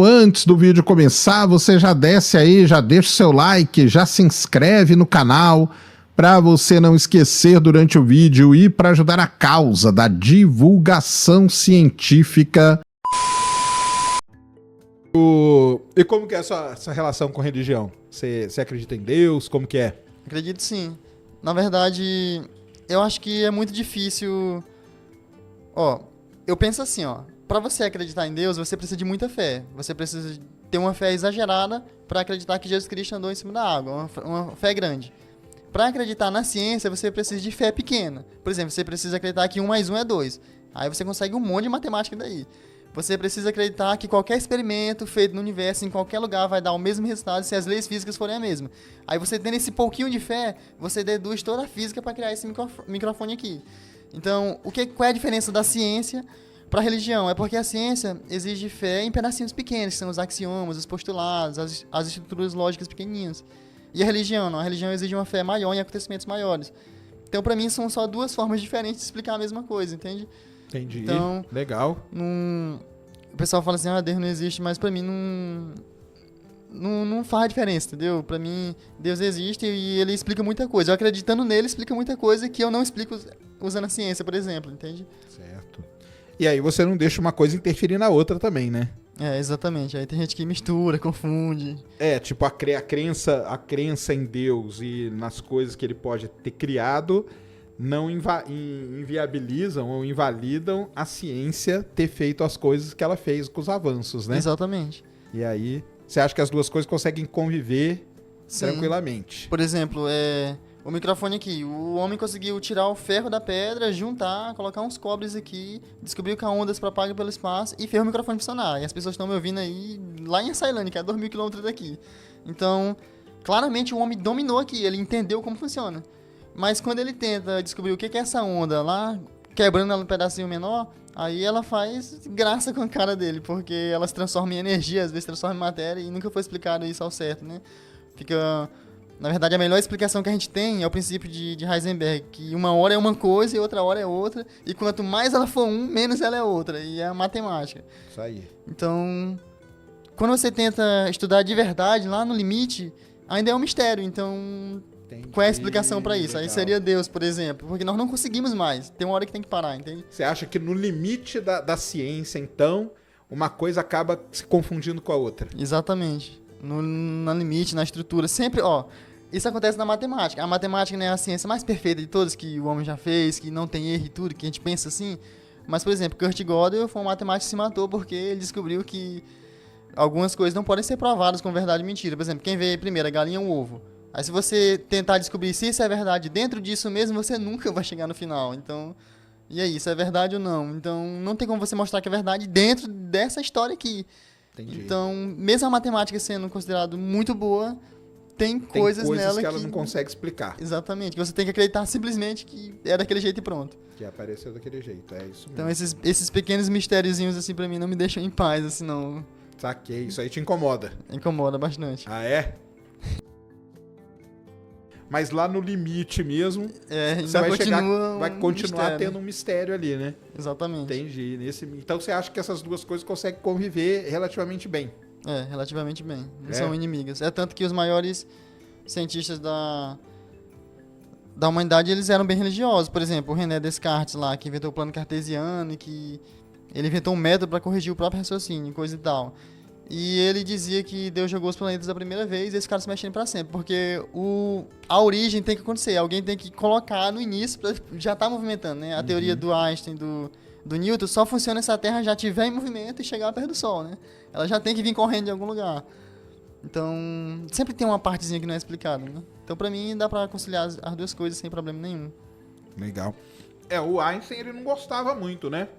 Antes do vídeo começar, você já desce aí, já deixa o seu like, já se inscreve no canal para você não esquecer durante o vídeo e para ajudar a causa da divulgação científica. E como que é essa relação com religião? Você acredita em Deus? Como que é? Acredito sim. Na verdade, eu acho que é muito difícil... eu penso assim, para você acreditar em Deus, você precisa de muita fé. Você precisa ter uma fé exagerada para acreditar que Jesus Cristo andou em cima da água, uma fé grande. Para acreditar na ciência, você precisa de fé pequena. Por exemplo, você precisa acreditar que 1 mais 1 é 2. Aí você consegue um monte de matemática daí. Você precisa acreditar que qualquer experimento feito no universo, em qualquer lugar, vai dar o mesmo resultado se as leis físicas forem a mesma. Aí você tendo esse pouquinho de fé, você deduz toda a física para criar esse microfone aqui. Então, qual é a diferença da ciência para a religião? É porque a ciência exige fé em pedacinhos pequenos, que são os axiomas, os postulados, as estruturas lógicas pequenininhas. E a religião não. A religião exige uma fé maior em acontecimentos maiores. Então, para mim, são só duas formas diferentes de explicar a mesma coisa, entende? Entendi. Então, legal. O pessoal fala assim, Deus não existe, mas pra mim não faz diferença, entendeu? Pra mim, Deus existe e ele explica muita coisa. Eu acreditando nele, explica muita coisa que eu não explico usando a ciência, por exemplo, entende? Certo. E aí você não deixa uma coisa interferir na outra também, né? É, exatamente. Aí tem gente que mistura, confunde. Tipo, a crença em Deus e nas coisas que ele pode ter criado não inviabilizam ou invalidam a ciência ter feito as coisas que ela fez com os avanços, né? Exatamente. E aí, você acha que as duas coisas conseguem conviver tranquilamente? Por exemplo, o microfone aqui. O homem conseguiu tirar o ferro da pedra, juntar, colocar uns cobres aqui, descobriu que a onda se propaga pelo espaço e fez o microfone funcionar. E as pessoas estão me ouvindo aí lá em Açailândia, que é a 2.000 km daqui. Então, claramente o homem dominou aqui, ele entendeu como funciona. Mas quando ele tenta descobrir o que é essa onda lá, quebrando ela um pedacinho menor, aí ela faz graça com a cara dele, porque ela se transforma em energia, às vezes transforma em matéria, e nunca foi explicado isso ao certo, né? Na verdade, a melhor explicação que a gente tem é o princípio de Heisenberg, que uma hora é uma coisa e outra hora é outra, e quanto mais ela for menos ela é outra, e é a matemática. Isso aí. Então, quando você tenta estudar de verdade, lá no limite, ainda é um mistério, então... Entendi. Qual é a explicação pra isso? Legal. Aí seria Deus, por exemplo. Porque nós não conseguimos mais. Tem uma hora que tem que parar, entende? Você acha que no limite da ciência, então, uma coisa acaba se confundindo com a outra? Exatamente. No limite, na estrutura. Sempre, isso acontece na matemática. A matemática, né, é a ciência mais perfeita de todas que o homem já fez, que não tem erro e tudo, que a gente pensa assim. Mas, por exemplo, Kurt Gödel foi um matemático que se matou porque ele descobriu que algumas coisas não podem ser provadas com verdade e mentira. Por exemplo, quem veio primeiro, a galinha ou o ovo? Aí se você tentar descobrir se isso é verdade dentro disso mesmo, você nunca vai chegar no final. Então, e aí, isso é verdade ou não? Então, não tem como você mostrar que é verdade dentro dessa história aqui. Entendi. Então, mesmo a matemática sendo considerada muito boa, tem coisas nela que ela não consegue explicar. Exatamente, que você tem que acreditar simplesmente que é daquele jeito e pronto. Que apareceu daquele jeito, é isso mesmo. Então, esses pequenos mistériozinhos, assim, pra mim, não me deixam em paz, assim, não. Saquei, isso aí te incomoda. Incomoda bastante. Ah, é? Mas lá no limite mesmo, você vai continuar tendo um mistério ali, né? Exatamente. Entendi. Então você acha que essas duas coisas conseguem conviver relativamente bem? Relativamente bem. Não são inimigas. É tanto que os maiores cientistas da humanidade, eles eram bem religiosos. Por exemplo, o René Descartes lá, que inventou o plano cartesiano e que ele inventou um método para corrigir o próprio raciocínio, coisa e tal. E ele dizia que Deus jogou os planetas da primeira vez e esse cara se mexendo para sempre, porque a origem tem que acontecer, alguém tem que colocar no início para já estar movimentando, né? A teoria do Einstein, do Newton, só funciona se a Terra já estiver em movimento e chegar perto do Sol, né? Ela já tem que vir correndo de algum lugar. Então, sempre tem uma partezinha que não é explicada, né? Então, para mim, dá para conciliar as duas coisas sem problema nenhum. Legal. O Einstein, ele não gostava muito, né?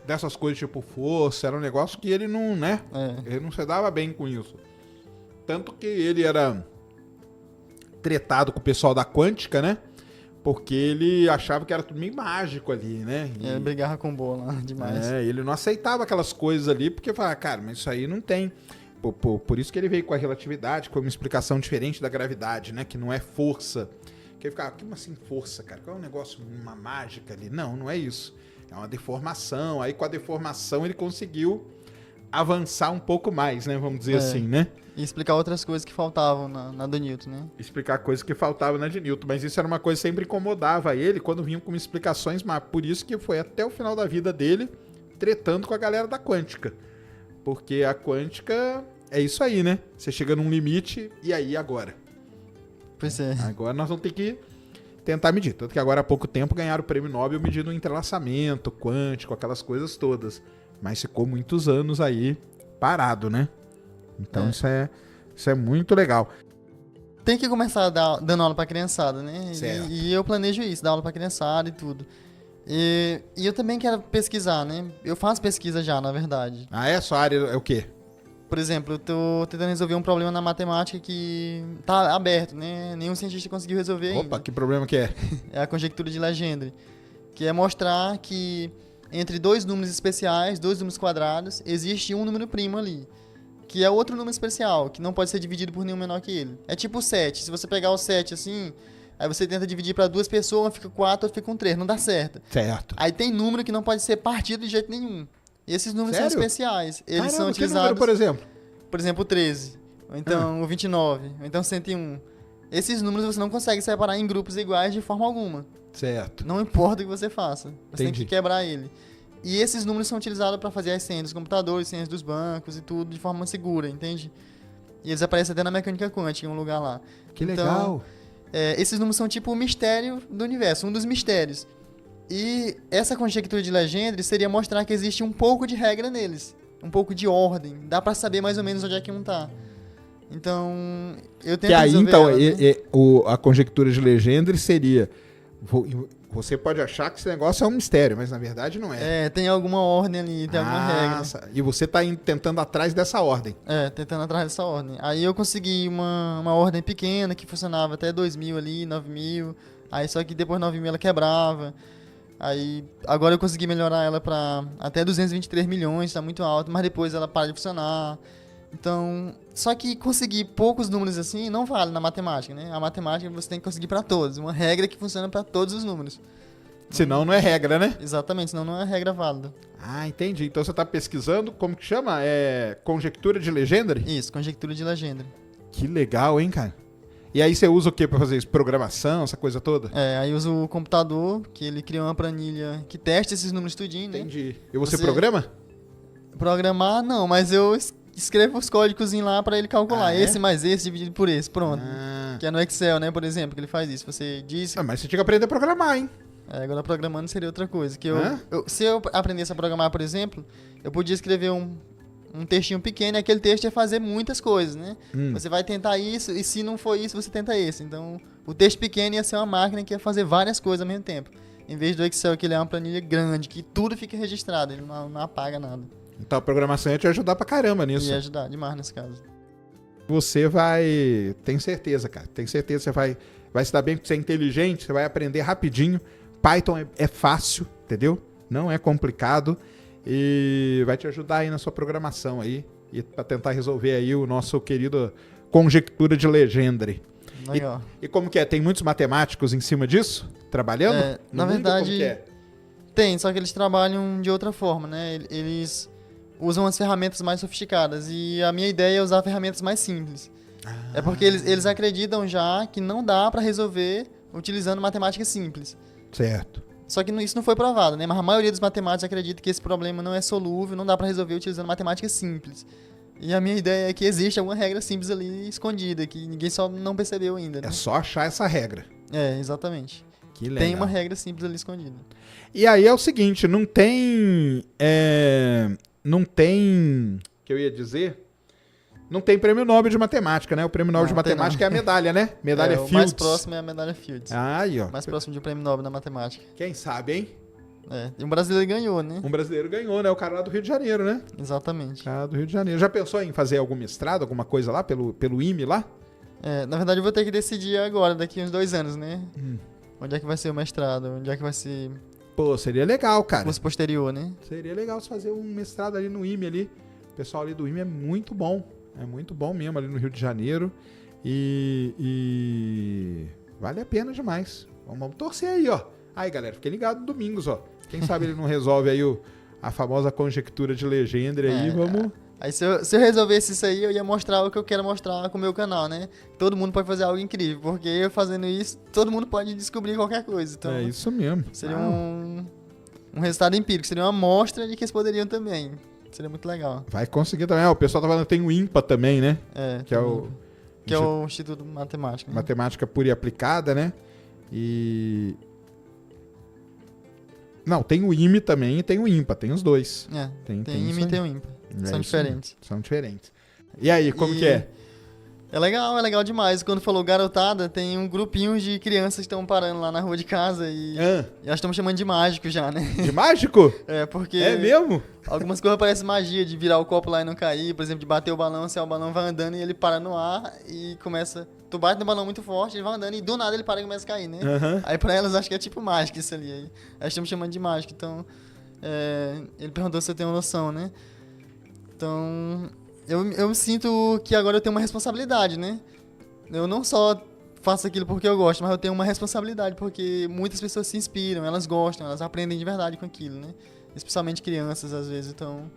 Dessas coisas tipo força, era um negócio que ele não, né? Ele não se dava bem com isso. Tanto que ele era tretado com o pessoal da quântica, né? Porque ele achava que era tudo meio mágico ali, né? Ele brigava com bola demais. Ele não aceitava aquelas coisas ali, porque falava, cara, mas isso aí não tem. Por isso que ele veio com a relatividade, com uma explicação diferente da gravidade, né? Que não é força. Que ele ficava, como assim força, cara? Qual é um negócio, uma mágica ali? Não é isso. É uma deformação. Aí com a deformação ele conseguiu avançar um pouco mais, né? Vamos dizer assim, né? E explicar outras coisas que faltavam na do Newton, né? Explicar coisas que faltavam na de Newton. Mas isso era uma coisa que sempre incomodava ele quando vinham com explicações, mas por isso que foi até o final da vida dele tretando com a galera da quântica. Porque a quântica é isso aí, né? Você chega num limite e aí agora? Pois é. Agora nós vamos ter que tentar medir. Tanto que agora há pouco tempo ganharam o prêmio Nobel medindo o entrelaçamento quântico, aquelas coisas todas. Mas ficou muitos anos aí parado, né? Então isso é muito legal. Tem que começar dando aula pra criançada, né? Certo. E eu planejo isso, dar aula pra criançada e tudo. E eu também quero pesquisar, né? Eu faço pesquisa já, na verdade. Ah, é? Sua área é o quê? Por exemplo, eu tô tentando resolver um problema na matemática que tá aberto, né? Nenhum cientista conseguiu resolver ainda. Opa, que problema que é? É a conjectura de Legendre, que é mostrar que entre dois números especiais, dois números quadrados, existe um número primo ali, que é outro número especial, que não pode ser dividido por nenhum menor que ele. É tipo o 7. Se você pegar o 7 assim, aí você tenta dividir para duas pessoas, fica 4, fica com 3, não dá certo. Certo. Aí tem número que não pode ser partido de jeito nenhum. E esses números Sério? são especiais. Eles Caramba, são que utilizados, número, por exemplo? por exemplo, o 13, ou então o 29, ou então o 101. Esses números você não consegue separar em grupos iguais de forma alguma. Certo. Não importa o que você faça. Você tem Entendi. que quebrar ele. E esses números são utilizados para fazer as senhas dos computadores, senhas dos bancos e tudo de forma segura, entende? E eles aparecem até na mecânica quântica em um lugar lá. Que Então, legal. esses números são tipo o mistério do universo, um dos mistérios. E essa conjectura de Legendre seria mostrar que existe um pouco de regra neles, um pouco de ordem. Dá para saber mais ou menos onde é que um tá. Então, eu tento Que aí, resolver então, ela, né? a conjectura de Legendre seria... Você pode achar que esse negócio é um mistério, mas na verdade não é. Tem alguma ordem ali, tem alguma regra. E você tá tentando atrás dessa ordem. Tentando atrás dessa ordem. Aí eu consegui uma ordem pequena que funcionava até 2000 ali, 9000. Aí só que depois 9000 ela quebrava. Aí agora eu consegui melhorar ela pra até 223 milhões, tá muito alto, mas depois ela para de funcionar. Então, só que conseguir poucos números assim não vale na matemática, né? A matemática você tem que conseguir pra todos, uma regra que funciona pra todos os números. Senão não é regra, né? Exatamente, senão não é regra válida. Ah, entendi. Então você tá pesquisando, como que chama? É conjectura de Legendre? Isso, conjectura de Legendre. Que legal, hein, cara? E aí você usa o que pra fazer isso? Programação, essa coisa toda? Aí eu uso o computador, que ele cria uma planilha que testa esses números tudinho, né? Entendi. E você programa? Programar, não, mas eu escrevo os códigos lá pra ele calcular. É? Esse mais esse dividido por esse, pronto. Ah. Que é no Excel, né, por exemplo, que ele faz isso. Você diz... Mas você tinha que aprender a programar, hein? Agora programando seria outra coisa. Que Hã? se eu aprendesse a programar, por exemplo, eu podia escrever um textinho pequeno e aquele texto ia fazer muitas coisas, né? Você vai tentar isso e se não for isso, você tenta esse. Então, o texto pequeno ia ser uma máquina que ia fazer várias coisas ao mesmo tempo. Em vez do Excel, que ele é uma planilha grande, que tudo fica registrado, ele não apaga nada. Então a programação ia te ajudar pra caramba nisso. Ia ajudar demais nesse caso. Você vai... Tenho certeza, cara. Tenho certeza que você vai se dar bem, porque você é inteligente, você vai aprender rapidinho. Python é fácil, entendeu? Não é complicado. E vai te ajudar aí na sua programação aí. E pra tentar resolver aí o nosso querido conjectura de Legendre. Legal. E como que é? Tem muitos matemáticos em cima disso? Trabalhando? Na No mundo? verdade, Como que é? tem, só que eles trabalham de outra forma, né? Eles usam as ferramentas mais sofisticadas e a minha ideia é usar ferramentas mais simples. É porque eles acreditam já que não dá pra resolver utilizando matemática simples. Certo. Só que isso não foi provado, né? Mas a maioria dos matemáticos acredita que esse problema não é solúvel, não dá pra resolver utilizando matemática simples. E a minha ideia é que existe alguma regra simples ali escondida, que ninguém só não percebeu ainda, né? É só achar essa regra. Exatamente. Que legal. Tem uma regra simples ali escondida. E aí é o seguinte, não tem... que eu ia dizer... Não tem prêmio Nobel de matemática, né? O prêmio Nobel de matemática é a medalha, né? Medalha Fields. O mais próximo é a medalha Fields. Aí, ó. Mais próximo de um prêmio Nobel na matemática. Quem sabe, hein? E um brasileiro ganhou, né? Um brasileiro ganhou, né? O cara lá do Rio de Janeiro, né? Exatamente. O cara do Rio de Janeiro. Já pensou em fazer algum mestrado, alguma coisa lá, pelo IME lá? Na verdade, eu vou ter que decidir agora, daqui uns 2 anos, né? Onde é que vai ser o mestrado? Onde é que vai ser... Pô, seria legal, cara. Curso posterior, né? Seria legal se fazer um mestrado ali no IME ali. O pessoal ali do IME é muito bom. É muito bom mesmo ali no Rio de Janeiro. E vale a pena demais. Vamos torcer aí, ó. Aí, galera, fiquem ligados domingos, ó. Quem sabe ele não resolve aí a famosa conjectura de Legendre aí, vamos... Aí se eu resolvesse isso aí, eu ia mostrar o que eu quero mostrar com o meu canal, né? Todo mundo pode fazer algo incrível, porque eu fazendo isso, todo mundo pode descobrir qualquer coisa. Então, É isso mesmo. seria um resultado empírico, seria uma amostra de que eles poderiam também. Seria muito legal. Vai conseguir também. O pessoal tá falando que tem o IMPA também, né? Que é o... Que é o Instituto Matemática. Né? Matemática Pura e Aplicada, né? E... Não, tem o IME também e tem o IMPA, tem os dois. Tem isso IME e aí. tem o IMPA. São diferentes. São diferentes. E aí, como que é? É legal demais. Quando falou garotada, tem um grupinho de crianças que estão parando lá na rua de casa e elas estão chamando de mágico já, né? De mágico? Porque... É mesmo? Algumas coisas parecem magia, de virar o copo lá e não cair, por exemplo, de bater o balão, se o balão vai andando e ele para no ar e começa... Tu bate no balão muito forte, ele vai andando e do nada ele para e começa a cair, né? Aí pra elas acho que é tipo mágica isso ali. Aí elas estão me chamando de mágico, então... ele perguntou se eu tenho noção, né? Então... Eu sinto que agora eu tenho uma responsabilidade, né? Eu não só faço aquilo porque eu gosto, mas eu tenho uma responsabilidade porque muitas pessoas se inspiram, elas gostam, elas aprendem de verdade com aquilo, né? Especialmente crianças, às vezes. Então,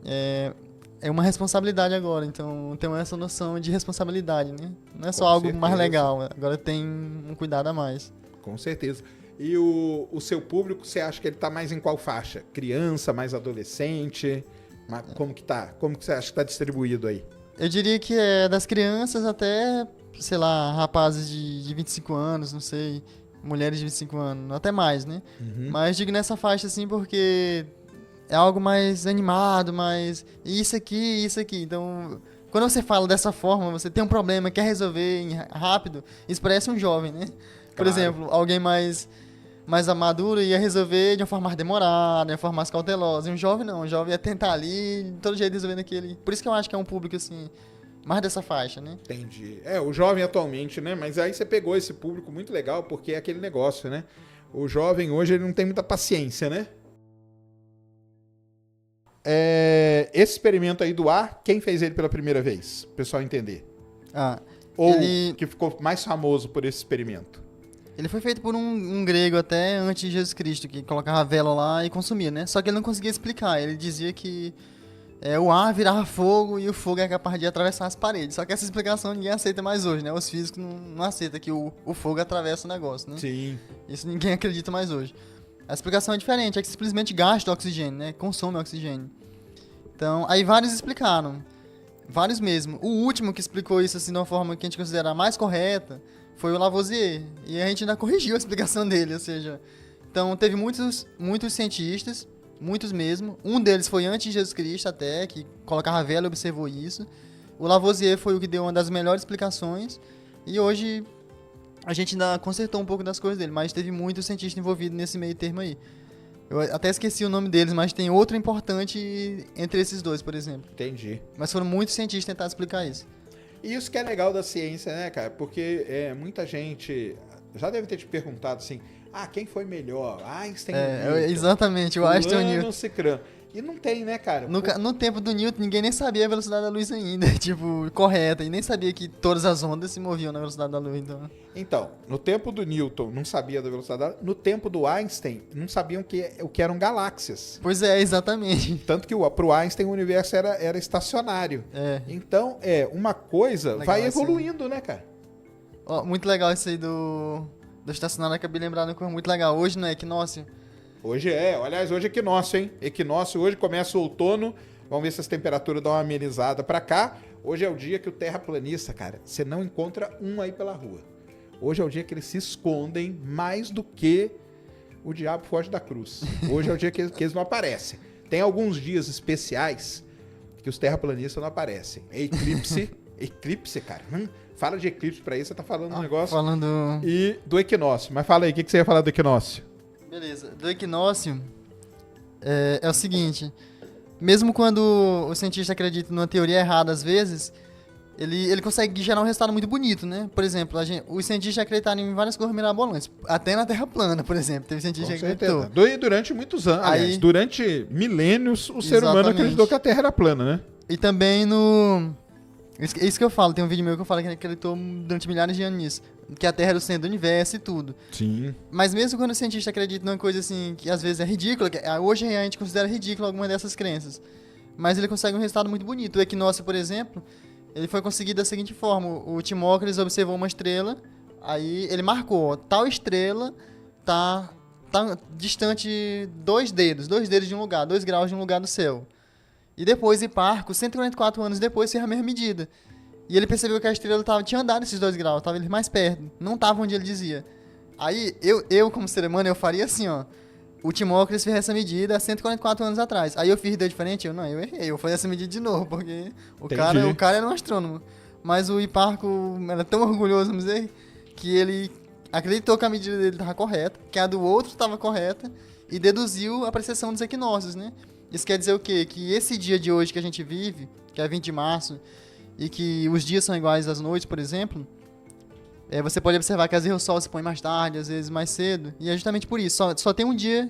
é uma responsabilidade agora. Então, eu tenho essa noção de responsabilidade, né? Não é só algo mais legal, agora tem um cuidado a mais. Com certeza. E o seu público, você acha que ele tá mais em qual faixa? Criança, mais adolescente? Como que tá? Como que você acha que tá distribuído aí? Eu diria que é das crianças até, sei lá, rapazes de 25 anos, não sei, mulheres de 25 anos, até mais, né? Mas digo nessa faixa assim porque é algo mais animado, mais isso aqui. Então, quando você fala dessa forma, você tem um problema, quer resolver rápido, isso parece um jovem, né? Por exemplo, alguém mais maduro ia resolver de uma forma mais demorada, de uma forma mais cautelosa. E um jovem não, um jovem ia tentar ali, de todo jeito resolvendo aquele. Por isso que eu acho que é um público, assim, mais dessa faixa, né? Entendi. O jovem atualmente, né? Mas aí você pegou esse público muito legal, porque é aquele negócio, né? O jovem hoje, ele não tem muita paciência, né? Esse experimento aí do ar, quem fez ele pela primeira vez? O pessoal entender. Ou que ficou mais famoso por esse experimento? Ele foi feito por um grego até antes de Jesus Cristo, que colocava vela lá e consumia, né? Só que ele não conseguia explicar. Ele dizia que o ar virava fogo e o fogo é capaz de atravessar as paredes. Só que essa explicação ninguém aceita mais hoje, né? Os físicos não aceitam que o fogo atravessa o negócio, né? Sim. Isso ninguém acredita mais hoje. A explicação é diferente, é que simplesmente gasta oxigênio, né? Consome oxigênio. Então, aí vários explicaram. Vários mesmo. O último que explicou isso assim de uma forma que a gente considera a mais correta foi o Lavoisier. E a gente ainda corrigiu a explicação dele, ou seja... Então, teve muitos cientistas, muitos mesmo. Um deles foi antes de Jesus Cristo até, que colocava vela e observou isso. O Lavoisier foi o que deu uma das melhores explicações. E hoje, a gente ainda consertou um pouco das coisas dele, mas teve muitos cientistas envolvidos nesse meio termo aí. Eu até esqueci o nome deles, mas tem outro importante entre esses dois, por exemplo. Entendi. Mas foram muitos cientistas tentar explicar isso. E isso que é legal da ciência, né, cara? Porque muita gente já deve ter te perguntado assim, quem foi melhor? Einstein ou Newton? Exatamente, o Einstein ou o Newton. Cicrano. E não tem, né, cara? No tempo do Newton, ninguém nem sabia a velocidade da luz ainda, tipo, correta, e nem sabia que todas as ondas se moviam na velocidade da luz, Então, no tempo do Newton, não sabia da velocidade da luz. No tempo do Einstein, não sabiam o que eram galáxias. Pois é, exatamente. Tanto que pro Einstein o universo era estacionário. Então, uma coisa legal, vai evoluindo, assim, né, cara? Muito legal isso aí do estacionário, acabei lembrando que foi muito legal. Hoje no equinócio. Hoje aliás, hoje é equinócio, hein? Equinócio, hoje começa o outono, vamos ver se as temperaturas dão uma amenizada pra cá. Hoje é o dia que o terraplanista, cara, você não encontra um aí pela rua. Hoje é o dia que eles se escondem mais do que o diabo foge da cruz. Hoje é o dia que eles não aparecem. Tem alguns dias especiais que os terraplanistas não aparecem. Eclipse, cara. Fala de eclipse pra isso, você tá falando um negócio. E do equinócio. Mas fala aí, o que você ia falar do equinócio? Beleza. Do equinócio, é o seguinte. Mesmo quando o cientista acredita numa teoria errada às vezes, ele consegue gerar um resultado muito bonito, né? Por exemplo, os cientistas acreditaram em várias coisas mirabolantes. Até na Terra plana, por exemplo. Teve cientista que acreditou. Durante muitos anos, aliás, durante milênios, o ser humano acreditou que a Terra era plana, né? E também isso que eu falo, tem um vídeo meu que eu falo que ele acreditou durante milhares de anos nisso. Que a Terra era o centro do universo e tudo. Sim. Mas mesmo quando o cientista acredita numa coisa assim, que às vezes é ridícula, que hoje a gente considera ridícula alguma dessas crenças. mas ele consegue um resultado muito bonito. O equinócio, por exemplo, ele foi conseguido da seguinte forma: o Timócrates observou uma estrela, aí ele marcou, tal estrela tá distante 2 dedos de um lugar, 2 graus de um lugar do céu. E depois Hiparco, 144 anos depois, fez a mesma medida. E ele percebeu que a estrela tinha andado esses 2 graus, estava ele mais perto, não estava onde ele dizia. Aí, eu como ser humano, eu faria assim, ó. O Timócrates fez essa medida há 144 anos atrás. Aí eu fiz deu diferente? Eu errei. Eu vou fazer essa medida de novo, porque o cara era um astrônomo. Mas o Hiparco era tão orgulhoso, vamos dizer, que ele acreditou que a medida dele estava correta, que a do outro estava correta, e deduziu a precessão dos equinócios, né? Isso quer dizer o quê? Que esse dia de hoje que a gente vive, que é 20 de março, e que os dias são iguais às noites, por exemplo, você pode observar que às vezes o sol se põe mais tarde, às vezes mais cedo, e é justamente por isso. Só tem um dia,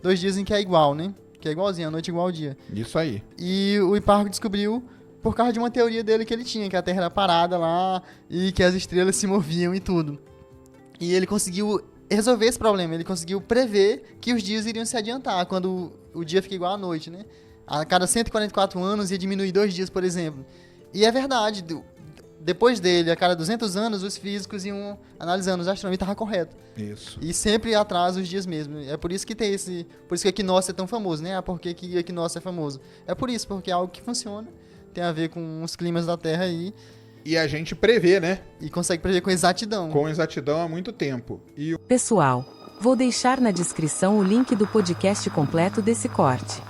2 dias em que é igual, né? Que é igualzinho, a noite é igual ao dia. Isso aí. E o Hiparco descobriu por causa de uma teoria dele que ele tinha, que a Terra era parada lá e que as estrelas se moviam e tudo. E ele conseguiu resolver esse problema, ele conseguiu prever que os dias iriam se adiantar quando o dia fica igual à noite, né? A cada 144 anos ia diminuir 2 dias, por exemplo. E é verdade, depois dele, a cada 200 anos, os físicos iam analisando, os astrônomos estavam corretos. Isso. E sempre atrasa os dias mesmo. É por isso que tem por isso que o equinócio é tão famoso, né? Por que o equinócio é famoso? É por isso, porque é algo que funciona, tem a ver com os climas da Terra aí. E a gente prevê, né? E consegue prever com exatidão. Com exatidão há muito tempo. Pessoal, vou deixar na descrição o link do podcast completo desse corte.